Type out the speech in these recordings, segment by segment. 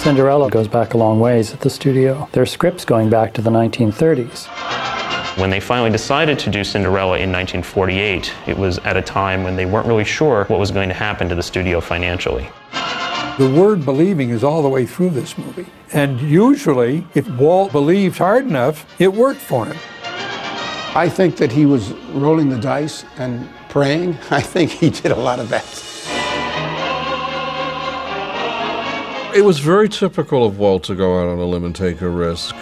Cinderella goes back a long ways at the studio. Their script's going back to the 1930s. When they finally decided to do Cinderella in 1948, it was at a time when they weren't really sure what was going to happen to the studio financially. The word believing is all the way through this movie. And usually, if Walt believed hard enough, it worked for him. I think that he was rolling the dice and praying. I think he did a lot of that. It was very typical of Walt to go out on a limb and take a risk.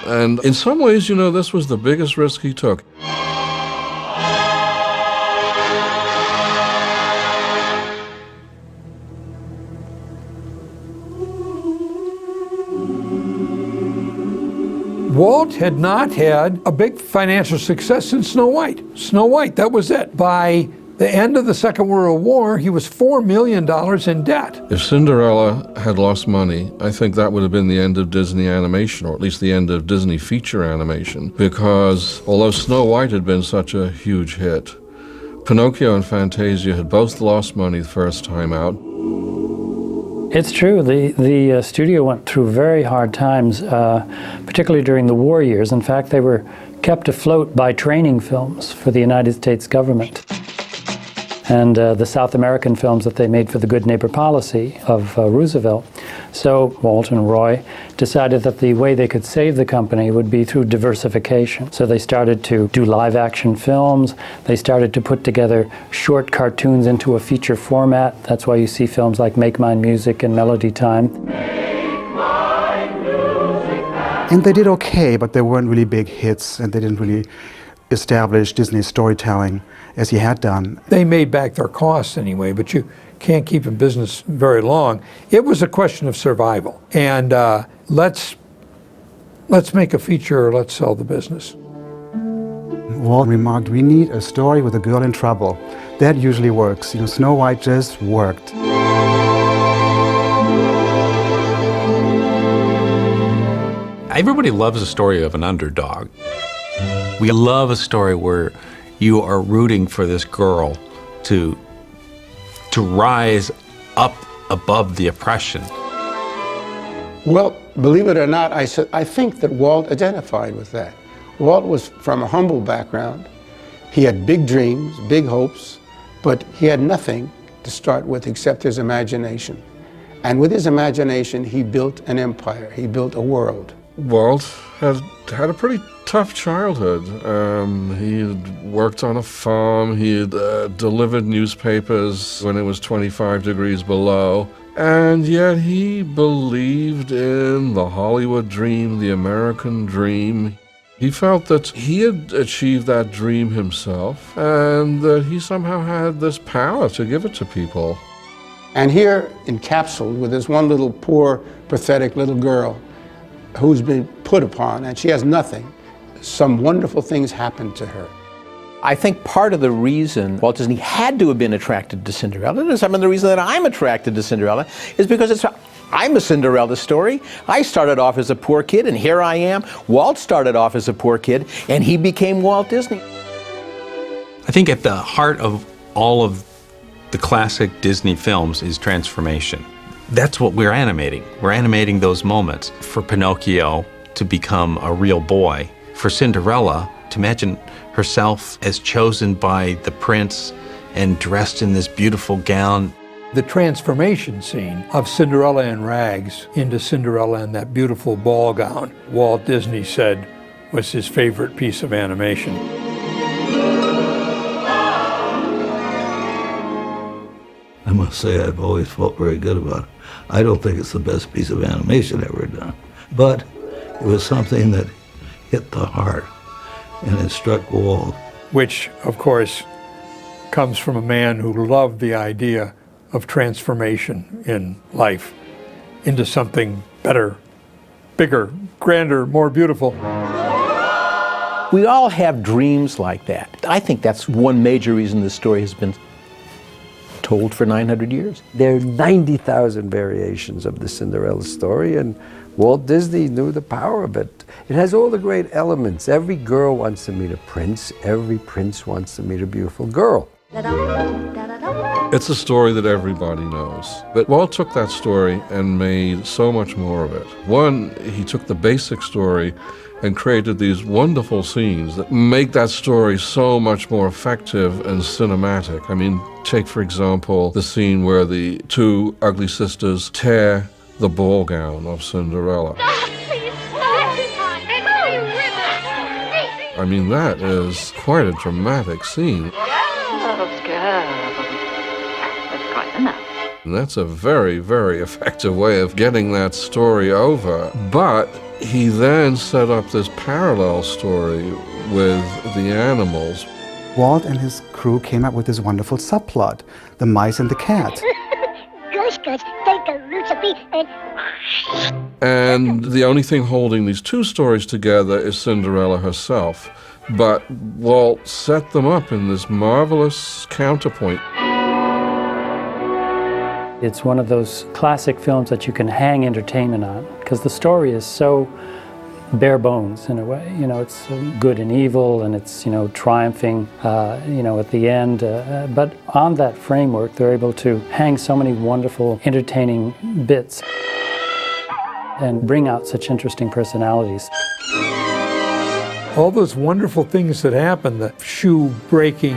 And in some ways, you know, this was the biggest risk he took. Walt had not had a big financial success since Snow White. Snow White, that was it. By the end of the Second World War, he was $4 million in debt. If Cinderella had lost money, I think that would have been the end of Disney animation, or at least the end of Disney feature animation, because although Snow White had been such a huge hit, Pinocchio and Fantasia had both lost money the first time out. It's true. The studio went through very hard times, particularly during the war years. In fact, they were kept afloat by training films for the United States government. And the South American films that they made for the Good Neighbor policy of Roosevelt. So Walt and Roy decided that the way they could save the company would be through diversification. So they started to do live action films. They started to put together short cartoons into a feature format. That's why you see films like Make Mine Music and Melody Time. And they did okay, but they weren't really big hits, and they didn't really establish Disney's storytelling as he had done. They made back their costs anyway, but you can't keep in business very long. It was a question of survival. And let's make a feature, or let's sell the business. Walt remarked, we need a story with a girl in trouble. That usually works. You know, Snow White just worked. Everybody loves a story of an underdog. We love a story where you are rooting for this girl to rise up above the oppression. Well, believe it or not, I think that Walt identified with that. Walt was from a humble background. He had big dreams, big hopes, but he had nothing to start with except his imagination. And with his imagination, he built an empire. He built a world. Walt had a pretty tough childhood. He had worked on a farm. He had delivered newspapers when it was 25 degrees below. And yet he believed in the Hollywood dream, the American dream. He felt that he had achieved that dream himself and that he somehow had this power to give it to people. And here, encapsulated with this one little poor, pathetic little girl who's been put upon, and she has nothing, some wonderful things happened to her. I think part of the reason Walt Disney had to have been attracted to Cinderella, and some of the reason that I'm attracted to Cinderella, is because I'm a Cinderella story. I started off as a poor kid, and here I am. Walt started off as a poor kid, and he became Walt Disney. I think at the heart of all of the classic Disney films is transformation. That's what we're animating. We're animating those moments. For Pinocchio to become a real boy, for Cinderella to imagine herself as chosen by the prince and dressed in this beautiful gown. The transformation scene of Cinderella in rags into Cinderella in that beautiful ball gown, Walt Disney said was his favorite piece of animation. I must say I've always felt very good about it. I don't think it's the best piece of animation ever done, but it was something that hit the heart and it struck Walt. Which, of course, comes from a man who loved the idea of transformation in life into something better, bigger, grander, more beautiful. We all have dreams like that. I think that's one major reason this story has been told for 900 years. There are 90,000 variations of the Cinderella story, and Walt Disney knew the power of it. It has all the great elements. Every girl wants to meet a prince. Every prince wants to meet a beautiful girl. It's a story that everybody knows. But Walt took that story and made so much more of it. One, he took the basic story and created these wonderful scenes that make that story so much more effective and cinematic. I mean, take, for example, the scene where the two ugly sisters tear the ball gown of Cinderella. I mean, that is quite a dramatic scene. And that's a very, very effective way of getting that story over. But he then set up this parallel story with the animals. Walt and his crew came up with this wonderful subplot, the mice and the cat. And the only thing holding these two stories together is Cinderella herself. But Walt set them up in this marvelous counterpoint. It's one of those classic films that you can hang entertainment on, because the story is so bare bones in a way. You know, it's good and evil, and it's, triumphing, at the end. But on that framework, they're able to hang so many wonderful, entertaining bits and bring out such interesting personalities. All those wonderful things that happen, the shoe breaking,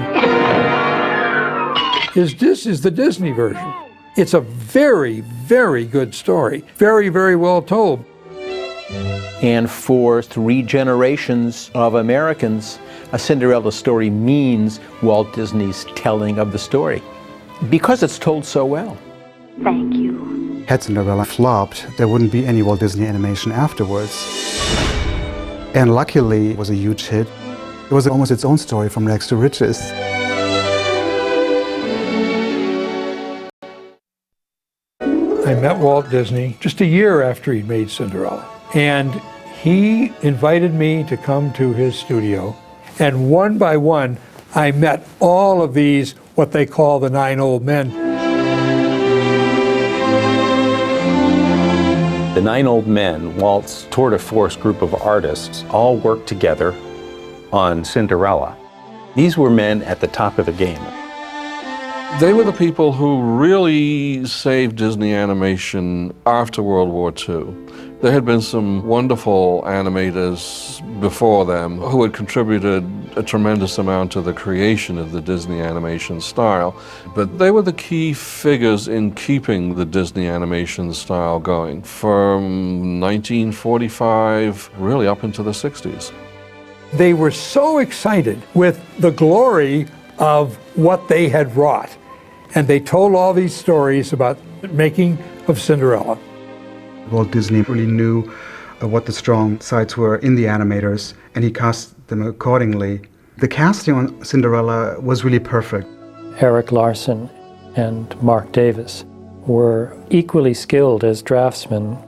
is the Disney version. It's a very, very good story. Very, very well told. And for 3 generations of Americans, a Cinderella story means Walt Disney's telling of the story, because it's told so well. Thank you. Had Cinderella flopped, there wouldn't be any Walt Disney animation afterwards. And luckily, it was a huge hit. It was almost its own story from rags to riches. I met Walt Disney just a year after he'd made Cinderella. And he invited me to come to his studio. And one by one, I met all of these, what they call the 9 old men. The 9 Old Men, Walt's tour de force group of artists, all worked together on Cinderella. These were men at the top of the game. They were the people who really saved Disney animation after World War II. There had been some wonderful animators before them who had contributed a tremendous amount to the creation of the Disney animation style, but they were the key figures in keeping the Disney animation style going from 1945 really up into the 60s. They were so excited with the glory of what they had wrought. And they told all these stories about the making of Cinderella. Walt Disney really knew what the strong sides were in the animators, and he cast them accordingly. The casting on Cinderella was really perfect. Eric Larson and Mark Davis were equally skilled as draftsmen,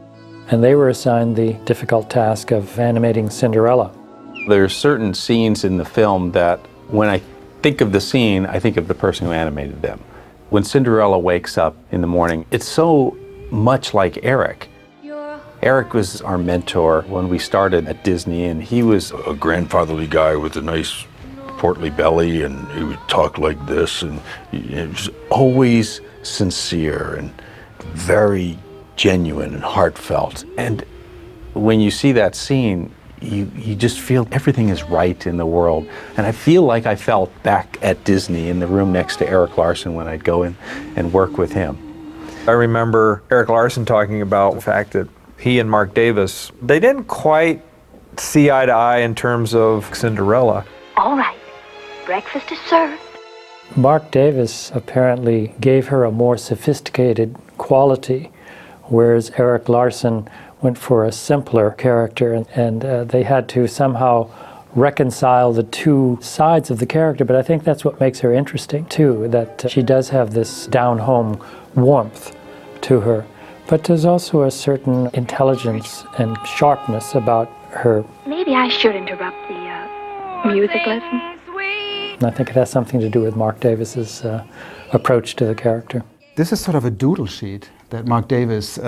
and they were assigned the difficult task of animating Cinderella. There are certain scenes in the film that when I think of the scene, I think of the person who animated them. When Cinderella wakes up in the morning, it's so much like Eric. Eric was our mentor when we started at Disney, and he was a grandfatherly guy with a nice portly belly, and he would talk like this, and he was always sincere and very genuine and heartfelt. And when you see that scene, you just feel everything is right in the world. And I feel like I felt back at Disney in the room next to Eric Larson when I'd go in and work with him. I remember Eric Larson talking about the fact that he and Mark Davis, they didn't quite see eye to eye in terms of Cinderella. All right, breakfast is served. Mark Davis apparently gave her a more sophisticated quality, whereas Eric Larson went for a simpler character, and they had to somehow reconcile the two sides of the character. But I think that's what makes her interesting too, that she does have this down-home warmth to her. But there's also a certain intelligence and sharpness about her. Maybe I should interrupt the music lesson. And I think it has something to do with Mark Davis's approach to the character. This is sort of a doodle sheet that Mark Davis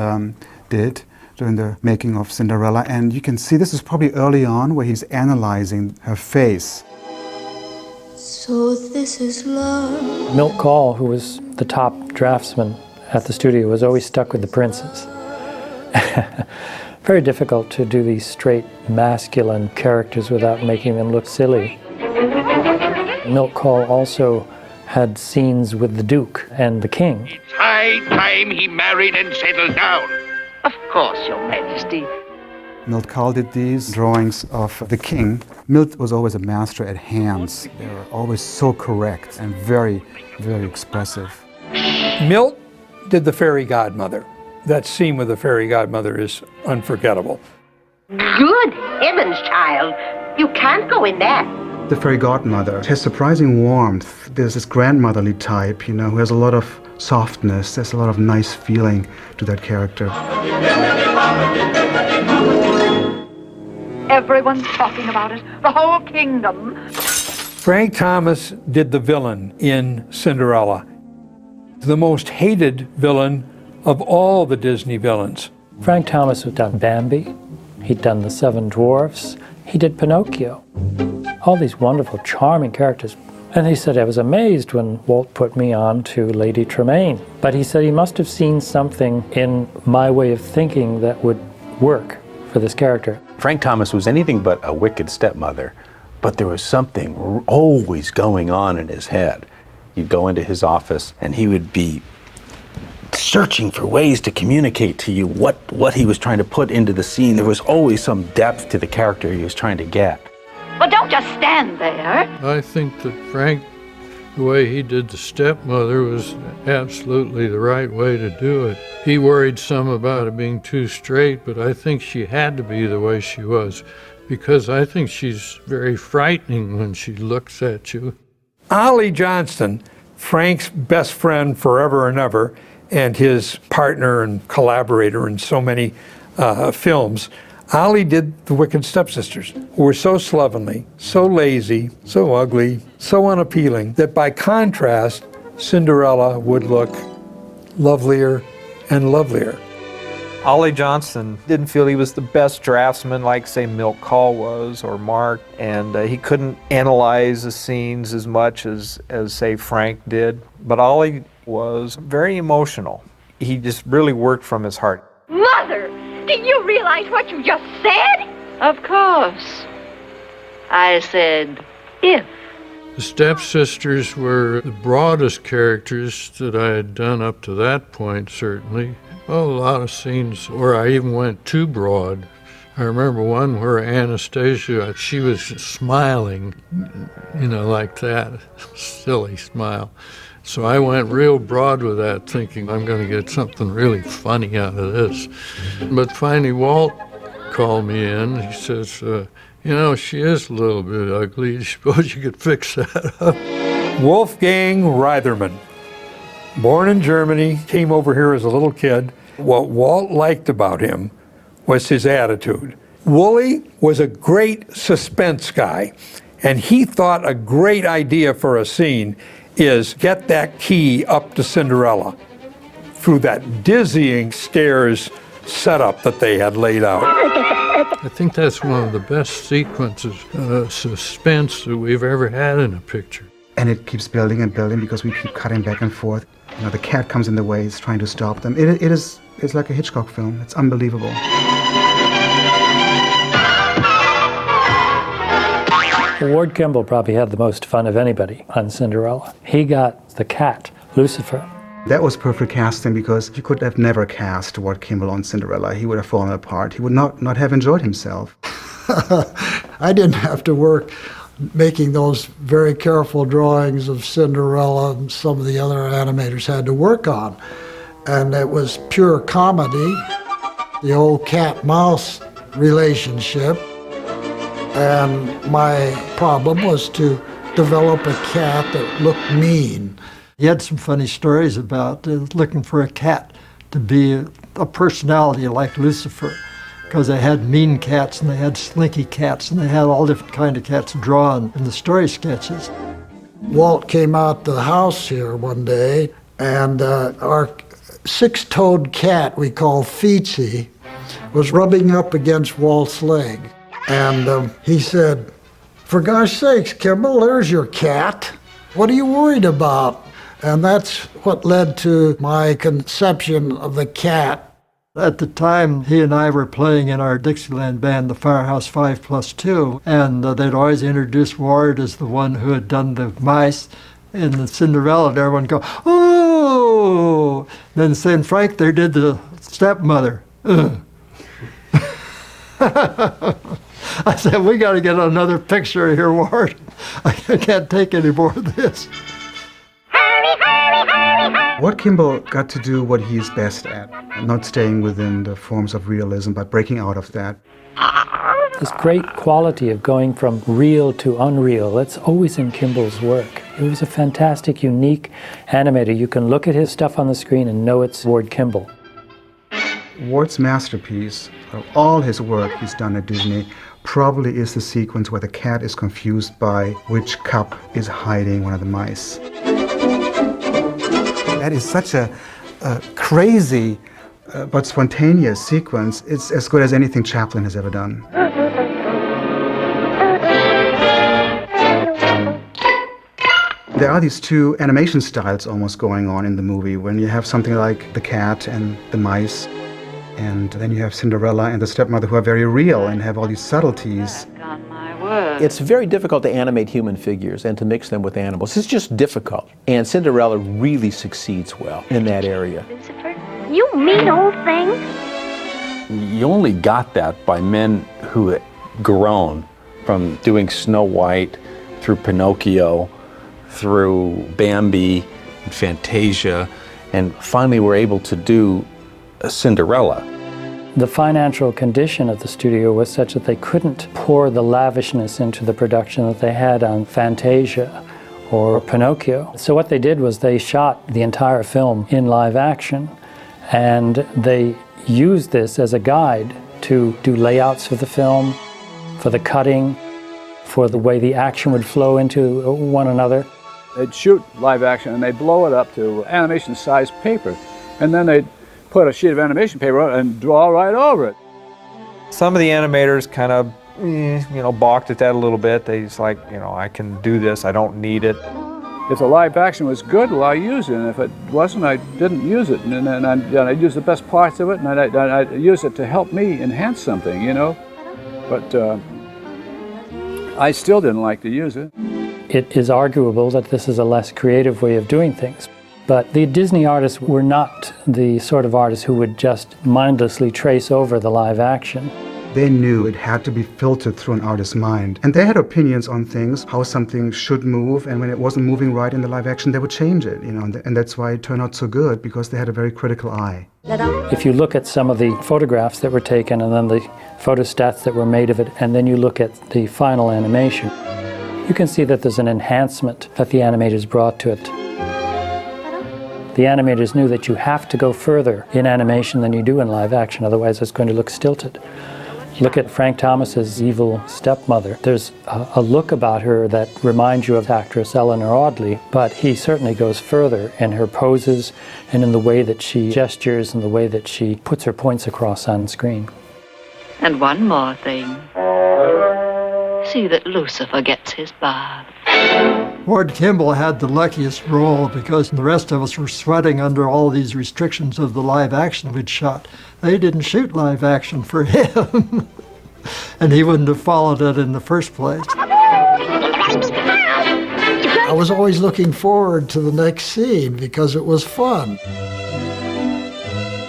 did during the making of Cinderella, and you can see this is probably early on where he's analyzing her face. So this is love. Milt Kahl, who was the top draftsman at the studio, was always stuck with the princes. Very difficult to do these straight masculine characters without making them look silly. Milt Kahl also had scenes with the Duke and the King. It's high time he married and settled down. Of course, Your Majesty. Milt Kahl did these drawings of the king. Milt was always a master at hands. They were always so correct and very, very expressive. Milt did the fairy godmother. That scene with the fairy godmother is unforgettable. Good heavens, child. You can't go in that. The fairy godmother has surprising warmth. There's this grandmotherly type, you know, who has a lot of softness. There's a lot of nice feeling to that character. Everyone's talking about it. The whole kingdom. Frank Thomas did the villain in Cinderella. The most hated villain of all the Disney villains. Frank Thomas had done Bambi, he'd done The Seven Dwarfs, he did Pinocchio. All these wonderful, charming characters. And he said, I was amazed when Walt put me on to Lady Tremaine. But he said he must have seen something in my way of thinking that would work for this character. Frank Thomas was anything but a wicked stepmother, but there was something always going on in his head. You'd go into his office and he would be searching for ways to communicate to you what he was trying to put into the scene. There was always some depth to the character he was trying to get. Well, don't just stand there. I think that Frank, the way he did the stepmother was absolutely the right way to do it. He worried some about it being too straight, but I think she had to be the way she was, because I think she's very frightening when she looks at you. Ollie Johnston, Frank's best friend forever and ever, and his partner and collaborator in so many films, Ollie did the Wicked Stepsisters, who were so slovenly, so lazy, so ugly, so unappealing, that by contrast, Cinderella would look lovelier and lovelier. Ollie Johnston didn't feel he was the best draftsman like, say, Milt Kahl was or Mark, and he couldn't analyze the scenes as much as, say, Frank did. But Ollie was very emotional. He just really worked from his heart. Mother, do you realize what you just said? Of course. I said, if. The stepsisters were the broadest characters that I had done up to that point, certainly. Oh, a lot of scenes where I even went too broad. I remember one where Anastasia, she was smiling, you know, like that, silly smile. So I went real broad with that, thinking I'm going to get something really funny out of this. But finally, Walt called me in. He says, you know, she is a little bit ugly. I suppose you could fix that up. Wolfgang Reitherman, born in Germany, came over here as a little kid. What Walt liked about him was his attitude. Wooly was a great suspense guy, and he thought a great idea for a scene is get that key up to Cinderella through that dizzying stairs setup that they had laid out. I think that's one of the best sequences of suspense that we've ever had in a picture. And it keeps building and building because we keep cutting back and forth. You know, the cat comes in the way, it's trying to stop them. It's like a Hitchcock film. It's unbelievable. Ward Kimball probably had the most fun of anybody on Cinderella. He got the cat, Lucifer. That was perfect casting because you could have never cast Ward Kimball on Cinderella. He would have fallen apart. He would not have enjoyed himself. I didn't have to work making those very careful drawings of Cinderella and some of the other animators had to work on. And it was pure comedy, the old cat-mouse relationship. And my problem was to develop a cat that looked mean. He had some funny stories about looking for a cat to be a personality like Lucifer, because they had mean cats and they had slinky cats and they had all different kind of cats drawn in the story sketches. Walt came out to the house here one day, and our six-toed cat we call Feetsy was rubbing up against Walt's leg. And he said, For gosh sakes, Kimball, there's your cat. What are you worried about? And that's what led to my conception of the cat. At the time, he and I were playing in our Dixieland band, the Firehouse 5+2, and they'd always introduce Ward as the one who had done the mice in the Cinderella, and everyone go, oh! Then St. Frank, they did the stepmother. I said, we got to get another picture here, Ward. I can't take any more of this. Walt Kimball got to do what he's best at, not staying within the forms of realism, but breaking out of that. This great quality of going from real to unreal, that's always in Kimball's work. He was a fantastic, unique animator. You can look at his stuff on the screen and know it's Ward Kimball. Walt's masterpiece of all his work he's done at Disney probably is the sequence where the cat is confused by which cup is hiding one of the mice. That is such a crazy but spontaneous sequence. It's as good as anything Chaplin has ever done. There are these two animation styles almost going on in the movie, when you have something like the cat and the mice, and then you have Cinderella and the stepmother, who are very real and have all these subtleties. It's very difficult to animate human figures and to mix them with animals. It's just difficult. And Cinderella really succeeds well in that area. You mean old thing? You only got that by men who had grown from doing Snow White through Pinocchio, through Bambi, and Fantasia, and finally were able to do Cinderella. The financial condition of the studio was such that they couldn't pour the lavishness into the production that they had on Fantasia or Pinocchio. So what they did was they shot the entire film in live action, and they used this as a guide to do layouts for the film, for the cutting, for the way the action would flow into one another. They'd shoot live action and they'd blow it up to animation-sized paper, and then they'd put a sheet of animation paper on and draw right over it. Some of the animators kind of, balked at that a little bit. They just like, I can do this, I don't need it. If the live action was good, well, I used it, and if it wasn't, I didn't use it. And I'd use the best parts of it, and I'd use it to help me enhance something, But I still didn't like to use it. It is arguable that this is a less creative way of doing things. But the Disney artists were not the sort of artists who would just mindlessly trace over the live action. They knew it had to be filtered through an artist's mind. And they had opinions on things, how something should move, and when it wasn't moving right in the live action, they would change it, and that's why it turned out so good, because they had a very critical eye. If you look at some of the photographs that were taken and then the photostats that were made of it, and then you look at the final animation, you can see that there's an enhancement that the animators brought to it. The animators knew that you have to go further in animation than you do in live action, otherwise it's going to look stilted. Look at Frank Thomas's evil stepmother. There's a look about her that reminds you of actress Eleanor Audley, but he certainly goes further in her poses and in the way that she gestures and the way that she puts her points across on screen. And one more thing. See that Lucifer gets his bath. Ward Kimball had the luckiest role because the rest of us were sweating under all these restrictions of the live action we'd shot. They didn't shoot live action for him, and he wouldn't have followed it in the first place. I was always looking forward to the next scene because it was fun.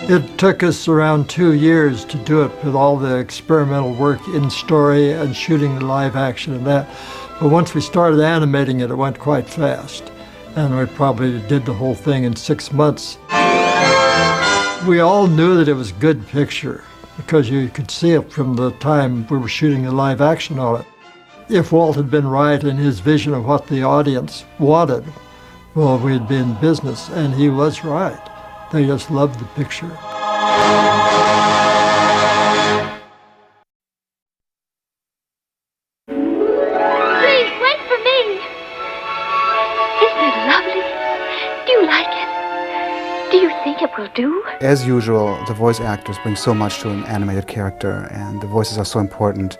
It took us around 2 years to do it with all the experimental work in story and shooting the live action and that. But once we started animating it, it went quite fast. And we probably did the whole thing in 6 months. We all knew that it was a good picture because you could see it from the time we were shooting the live action on it. If Walt had been right in his vision of what the audience wanted, well, we'd be in business, and he was right. They just loved the picture. Please, wait for me. Isn't it lovely? Do you like it? Do you think it will do? As usual, the voice actors bring so much to an animated character, and the voices are so important.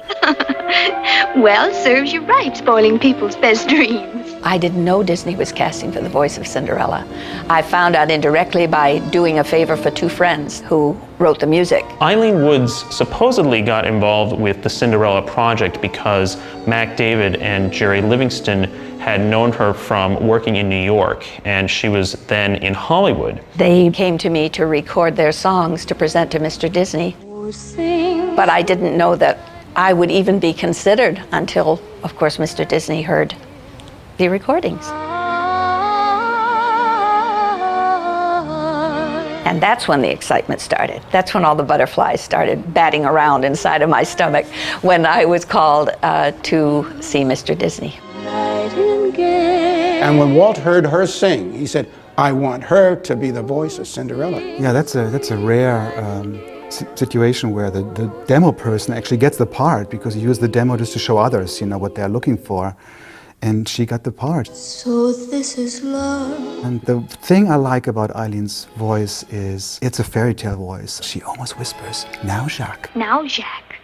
Well, serves you right, spoiling people's best dreams. I didn't know Disney was casting for the voice of Cinderella. I found out indirectly by doing a favor for two friends who wrote the music. Eileen Woods supposedly got involved with the Cinderella project because Mac David and Jerry Livingston had known her from working in New York, and she was then in Hollywood. They came to me to record their songs to present to Mr. Disney. But I didn't know that I would even be considered until, of course, Mr. Disney heard the recordings. And that's when the excitement started. That's when all the butterflies started batting around inside of my stomach when I was called to see Mr. Disney. And when Walt heard her sing, he said, I want her to be the voice of Cinderella. Yeah, that's a rare situation where the demo person actually gets the part, because you use the demo just to show others, what they're looking for. And she got the part. So this is love. And the thing I like about Eileen's voice is it's a fairy tale voice. She almost whispers, "Now, Jacques." Now, Jacques,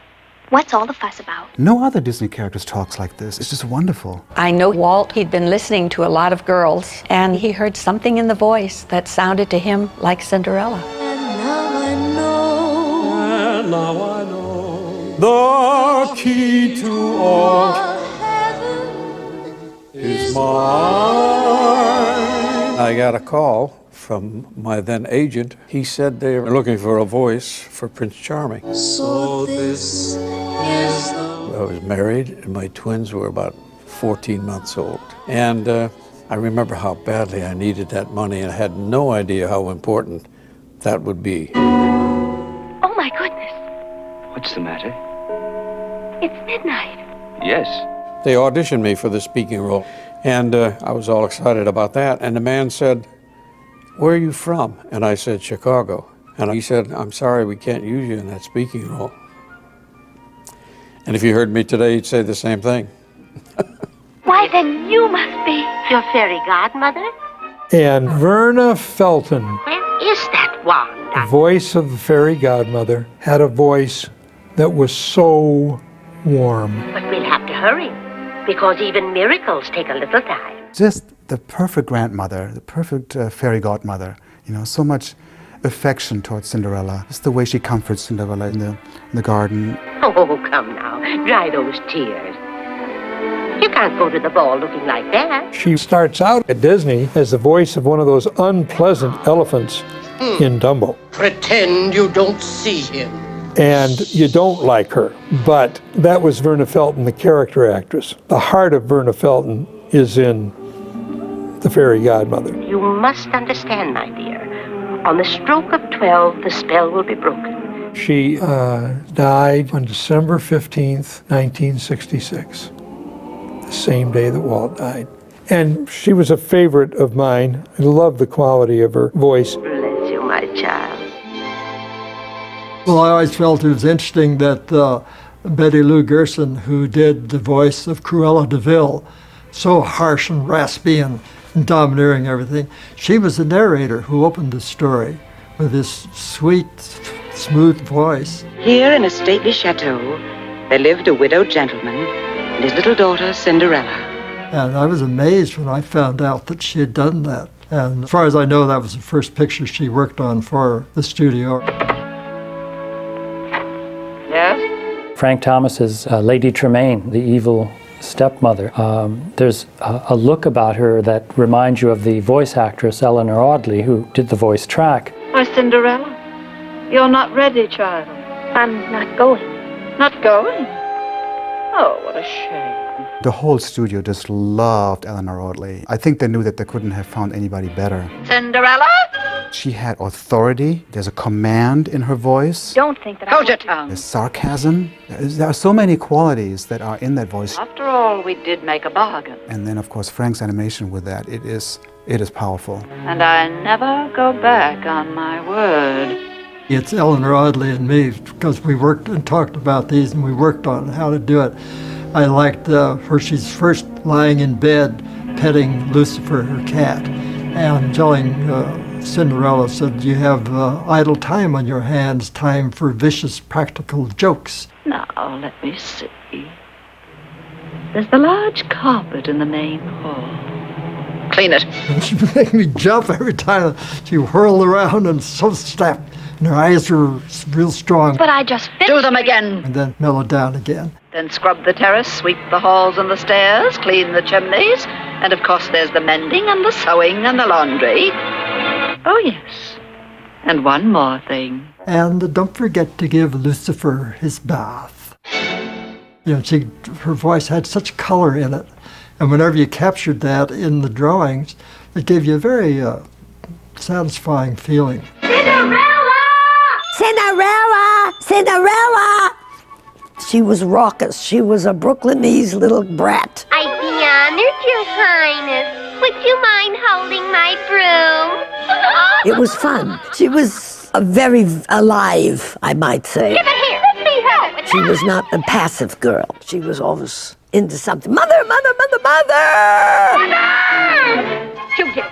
what's all the fuss about? No other Disney characters talks like this. It's just wonderful. I know Walt, he'd been listening to a lot of girls, and he heard something in the voice that sounded to him like Cinderella. And now I know. And now I know the key to all is mine. I got a call from my then agent. He said they were looking for a voice for Prince Charming. So this is the... I was married and my twins were about 14 months old. And I remember how badly I needed that money, and I had no idea how important that would be. Oh my goodness, What's the matter? it's midnight. Yes. They auditioned me for the speaking role, and I was all excited about that. And the man said, "Where are you from?" And I said, "Chicago." And he said, "I'm sorry, we can't use you in that speaking role." And if you heard me today, you'd say the same thing. Why, then you must be Your fairy godmother? And Verna Felton, Where is that wand? the voice of the fairy godmother, had a voice that was so warm. But we'll have to hurry, because even miracles take a little time. Just the perfect grandmother, the perfect fairy godmother. So much affection towards Cinderella. Just the way she comforts Cinderella in the garden. Oh, come now, dry those tears. You can't go to the ball looking like that. She starts out at Disney as the voice of one of those unpleasant elephants in Dumbo. Pretend you don't see him. And you don't like her. But that was Verna Felton, the character actress. The heart of Verna Felton is in the fairy godmother. You must understand, my dear. On the stroke of 12, the spell will be broken. She died on December 15th, 1966, the same day that Walt died. And she was a favorite of mine. I love the quality of her voice. Bless you, my child. Well, I always felt it was interesting that Betty Lou Gerson, who did the voice of Cruella de Vil, so harsh and raspy and domineering everything, she was the narrator who opened the story with this sweet, smooth voice. Here in a stately chateau, there lived a widowed gentleman and his little daughter, Cinderella. And I was amazed when I found out that she had done that. And as far as I know, that was the first picture she worked on for the studio. Yes? Frank Thomas's Lady Tremaine, the evil stepmother. There's a look about her that reminds you of the voice actress Eleanor Audley, who did the voice track. Why, Cinderella, you're not ready, child. I'm not going. Not going? Oh, what a shame. The whole studio just loved Eleanor Audley. I think they knew that they couldn't have found anybody better. Cinderella? She had authority. There's a command in her voice. Don't think that Hold your tongue. There's sarcasm. There are so many qualities that are in that voice. After all, we did make a bargain. And then, of course, Frank's animation with that, it is powerful. And I never go back on my word. It's Eleanor Audley and me, because we worked and talked about these and we worked on how to do it. I liked where she's first lying in bed petting Lucifer, her cat, and telling Cinderella, said, "You have idle time on your hands, time for vicious practical jokes." Now, let me see. There's the large carpet in the main hall. Clean it. She would make me jump every time she whirled around and so snapped. And her eyes were real strong. But I just finished. Do them again. And then mellowed down again. Then scrub the terrace, sweep the halls and the stairs, clean the chimneys, and of course there's the mending and the sewing and the laundry. Oh yes, and one more thing. And don't forget to give Lucifer his bath. You know, her voice had such color in it. And whenever you captured that in the drawings, it gave you a very satisfying feeling. Cinderella! Cinderella! Cinderella! She was raucous. She was a Brooklynese little brat. I'd be honored, Your Highness. Would you mind holding my broom? It was fun. She was very alive, I might say. Give it here. Let me have it. She was not a passive girl. She was always into something. Mother, mother, mother, mother! You did it.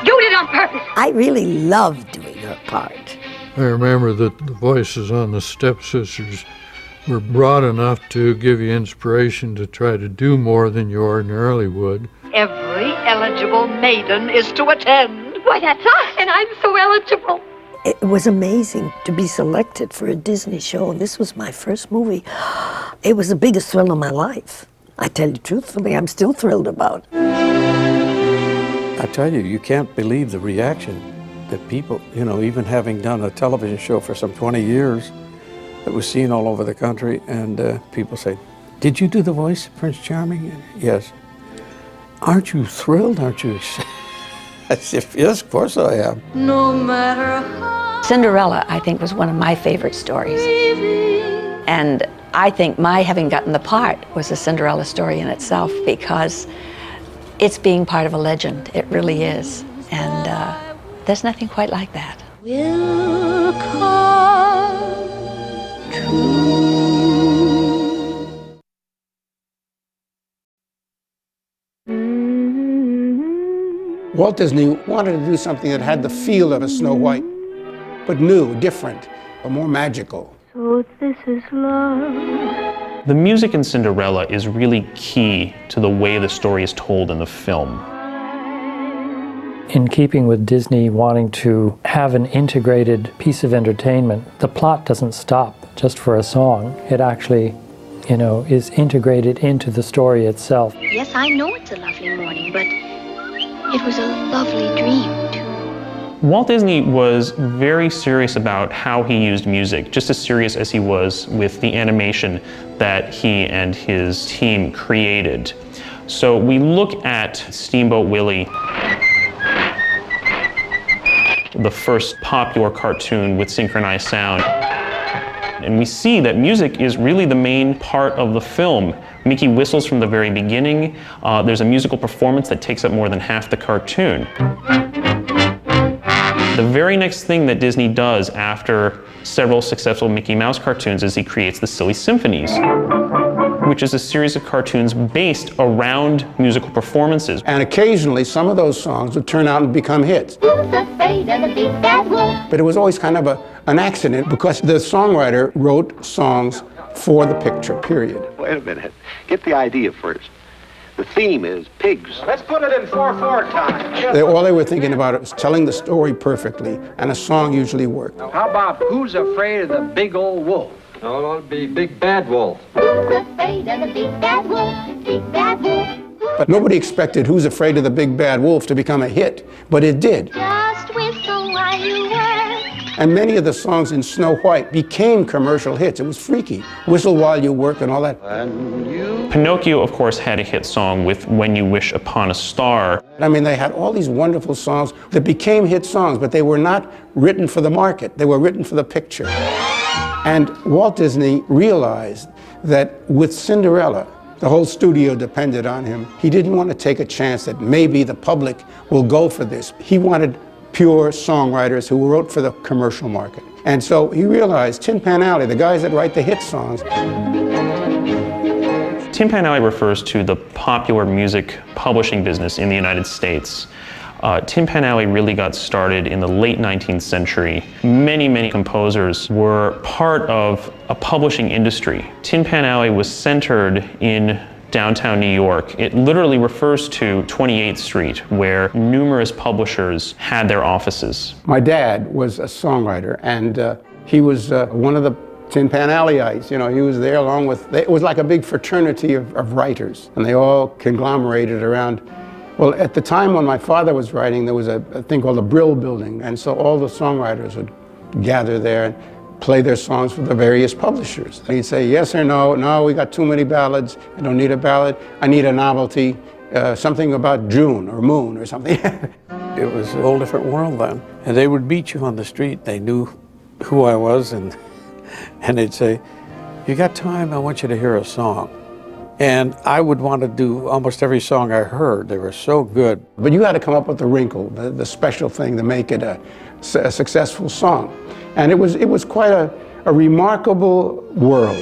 You did it on purpose. I really loved doing her part. I remember that the voices on the Stepsisters were broad enough to give you inspiration to try to do more than you ordinarily would. Every eligible maiden is to attend. Why, that's us, and I'm so eligible. It was amazing to be selected for a Disney show, and this was my first movie. It was the biggest thrill of my life. I tell you truthfully, I'm still thrilled about it. I tell you, you can't believe the reaction that people, you know, even having done a television show for some 20 years, that was seen all over the country, and people say, "Did you do the voice of Prince Charming?" Yes. Aren't you thrilled? Aren't you? I said, yes, of course I am. No matter how Cinderella, I think, was one of my favorite stories. And I think my having gotten the part was a Cinderella story in itself, because it's being part of a legend. It really is. And there's nothing quite like that. will come true. Walt Disney wanted to do something that had the feel of a Snow White, but new, different, or more magical. So this is love. The music in Cinderella is really key to the way the story is told in the film. In keeping with Disney wanting to have an integrated piece of entertainment, the plot doesn't stop just for a song. It actually, you know, is integrated into the story itself. Yes, I know it's a lovely morning, but it was a lovely dream, too. Walt Disney was very serious about how he used music, just as serious as he was with the animation that he and his team created. So we look at Steamboat Willie, the first popular cartoon with synchronized sound. And we see that music is really the main part of the film. Mickey whistles from the very beginning. There's a musical performance that takes up more than half the cartoon. The very next thing that Disney does after several successful Mickey Mouse cartoons is he creates the Silly Symphonies, which is a series of cartoons based around musical performances. And occasionally, some of those songs would turn out and become hits. Who's afraid of the big bad wolf? But it was always kind of an accident, because the songwriter wrote songs for the picture, period. Wait a minute. Get the idea first. The theme is pigs. Let's put it in 4/4 time. All they were thinking about was telling the story perfectly, and a song usually worked. How about Who's Afraid of the Big Old Wolf? No, it'll be Big Bad Wolf. Who's afraid of the big bad wolf? Big bad wolf. But nobody expected Who's Afraid of the Big Bad Wolf to become a hit, but it did. Just whistle while you work. And many of the songs in Snow White became commercial hits. It was freaky. Whistle While You Work and all that. Pinocchio, of course, had a hit song with When You Wish Upon a Star. I mean, they had all these wonderful songs that became hit songs, but they were not written for the market. They were written for the picture. And Walt Disney realized that with Cinderella, the whole studio depended on him. He didn't want to take a chance that maybe the public will go for this. He wanted pure songwriters who wrote for the commercial market. And so he realized Tin Pan Alley, the guys that write the hit songs. Tin Pan Alley refers to the popular music publishing business in the United States. Tin Pan Alley really got started in the late 19th century. Many composers were part of a publishing industry. Tin Pan Alley was centered in downtown New York. It literally refers to 28th Street, where numerous publishers had their offices. My dad was a songwriter, and he was one of the Tin Pan Alleyites. You know, he was there along with, it was like a big fraternity of writers, and they all conglomerated around. Well, at the time when my father was writing, there was a thing called the Brill Building, and so all the songwriters would gather there and play their songs for the various publishers. He'd say, yes or no, no, we got too many ballads, I don't need a ballad, I need a novelty, something about June or moon or something. It was a whole different world then. And they would meet you on the street, they knew who I was, and they'd say, you got time, I want you to hear a song. And I would want to do almost every song I heard. They were so good. But you had to come up with the wrinkle, the special thing to make it a successful song. And it was quite a remarkable world.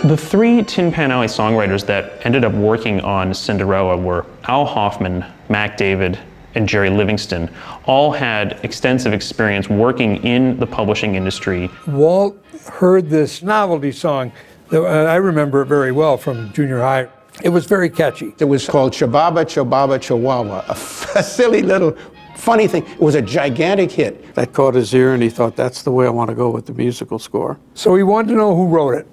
The three Tin Pan Alley songwriters that ended up working on Cinderella were Al Hoffman, Mac David, and Jerry Livingston. All had extensive experience working in the publishing industry. Walt heard this novelty song. I remember it very well from junior high. It was very catchy. It was called Chababa Chababa Chihuahua, a silly little funny thing. It was a gigantic hit. That caught his ear, and he thought, that's the way I want to go with the musical score. So he wanted to know who wrote it.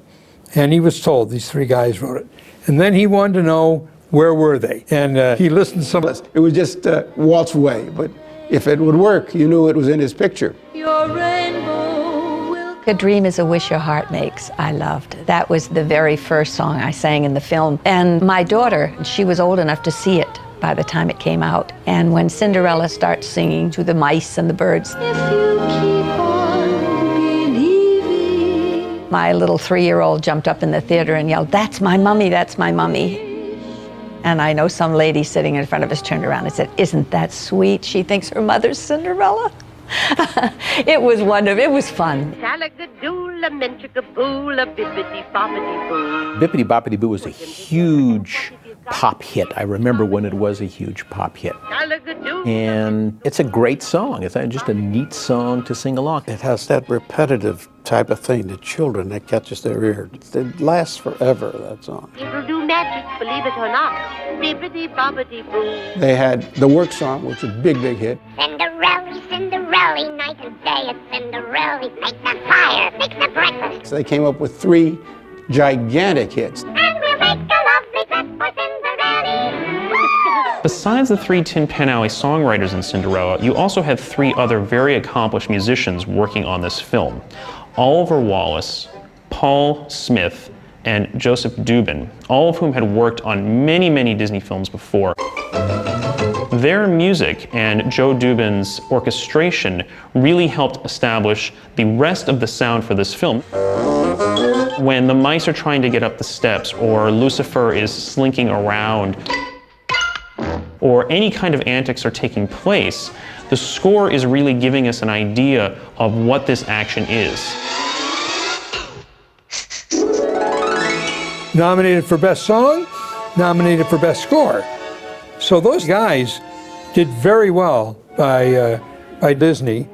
And he was told these three guys wrote it. And then he wanted to know where were they. And he listened to some of this. It was just Walt's way, but if it would work, you knew it was in his picture. Your rainbow will... A Dream is a Wish Your Heart Makes, I loved. That was the very first song I sang in the film. And my daughter, she was old enough to see it by the time it came out. And when Cinderella starts singing to the mice and the birds, if you keep on believing, my little 3-year-old jumped up in the theater and yelled, that's my mummy, that's my mummy. And I know some lady sitting in front of us turned around and said, isn't that sweet? She thinks her mother's Cinderella. It was wonderful, it was fun. Bippity Boppity Boo was a huge pop hit. I remember when it was a huge pop hit. And it's a great song. It's just a neat song to sing along. It has that repetitive type of thing to children that catches their ear. It lasts forever, that song. It'll do magic, believe it or not. Bippity boppity boo. They had the work song, which was a big, big hit. Cinderella, Cinderella, night and day it's Cinderella. Make the fire, fix the breakfast. So they came up with 3 gigantic hits. And we'll make a lovely dress for Cinderella. Besides the 3 Tin Pan Alley songwriters in Cinderella, you also had 3 other very accomplished musicians working on this film. Oliver Wallace, Paul Smith, and Joseph Dubin, all of whom had worked on many, many Disney films before. Their music and Joe Dubin's orchestration really helped establish the rest of the sound for this film. When the mice are trying to get up the steps, or Lucifer is slinking around, or any kind of antics are taking place, the score is really giving us an idea of what this action is. Nominated for Best Song, nominated for Best Score. So those guys did very well by Disney.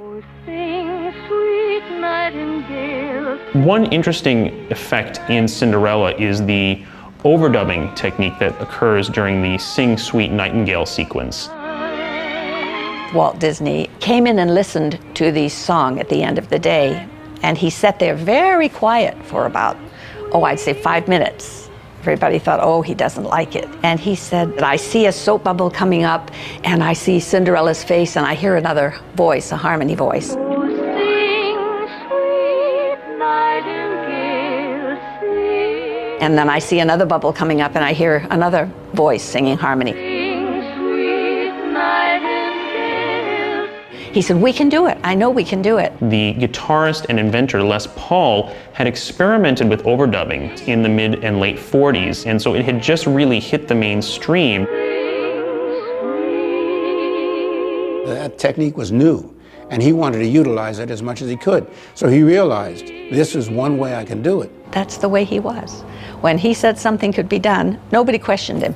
One interesting effect in Cinderella is the overdubbing technique that occurs during the Sing Sweet Nightingale sequence. Walt Disney came in and listened to the song at the end of the day, and he sat there very quiet for about, I'd say 5 minutes. Everybody thought, he doesn't like it. And he said, I see a soap bubble coming up, and I see Cinderella's face, and I hear another voice, a harmony voice. And then I see another bubble coming up, and I hear another voice singing harmony. He said, we can do it. I know we can do it. The guitarist and inventor Les Paul had experimented with overdubbing in the mid and late 40s, and so it had just really hit the mainstream. That technique was new, and he wanted to utilize it as much as he could. So he realized, this is one way I can do it. That's the way he was. When he said something could be done, nobody questioned him.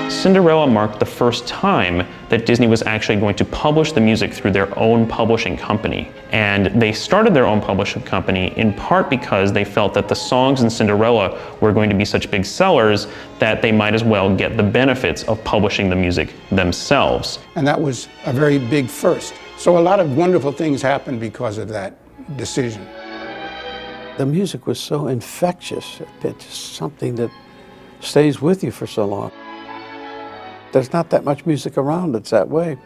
Cinderella marked the first time that Disney was actually going to publish the music through their own publishing company. And they started their own publishing company in part because they felt that the songs in Cinderella were going to be such big sellers that they might as well get the benefits of publishing the music themselves. And that was a very big first. So a lot of wonderful things happened because of that decision. The music was so infectious. It's something that stays with you for so long. There's not that much music around that's that way.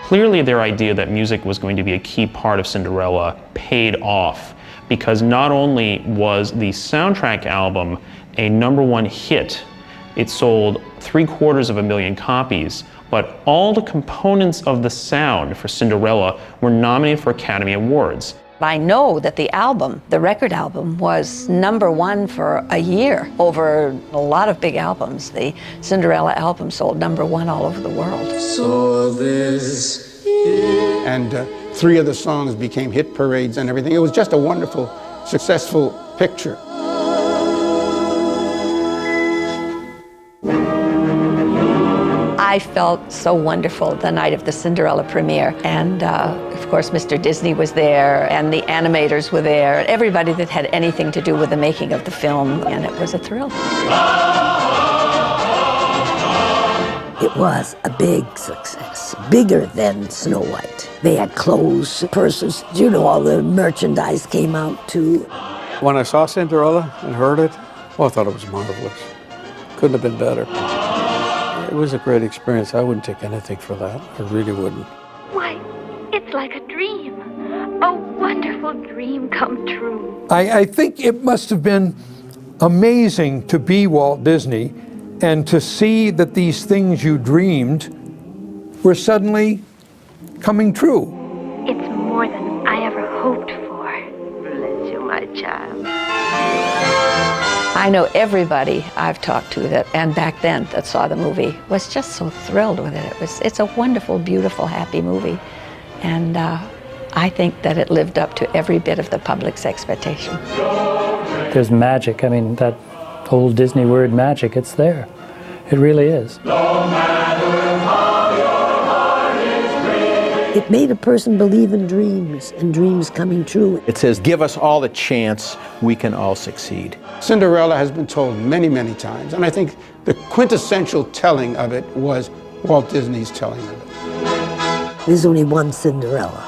Clearly their idea that music was going to be a key part of Cinderella paid off, because not only was the soundtrack album a #1 hit, it sold 750,000 copies, but all the components of the sound for Cinderella were nominated for Academy Awards. I know that the album, the record album, was #1 for a year over a lot of big albums. The Cinderella album sold #1 all over the world. So this and 3 of the songs became hit parades and everything. It was just a wonderful, successful picture. I felt so wonderful the night of the Cinderella premiere, and of course Mr. Disney was there, and the animators were there, everybody that had anything to do with the making of the film, and it was a thrill. It was a big success, bigger than Snow White. They had clothes, purses, you know, all the merchandise came out too. When I saw Cinderella and heard it, well, I thought it was marvelous. Couldn't have been better. It was a great experience. I wouldn't take anything for that. I really wouldn't. Why, it's like a dream. A wonderful dream come true. I think it must have been amazing to be Walt Disney and to see that these things you dreamed were suddenly coming true. It's more than I ever hoped for. Bless you, my child. I know everybody I've talked to that, and back then that saw the movie, was just so thrilled with it. It's a wonderful, beautiful, happy movie, and I think that it lived up to every bit of the public's expectation. There's magic. I mean, that old Disney word magic, it's there. It really is. It made a person believe in dreams and dreams coming true. It says, give us all the chance, we can all succeed. Cinderella has been told many, many times, and I think the quintessential telling of it was Walt Disney's telling of it. There's only one Cinderella.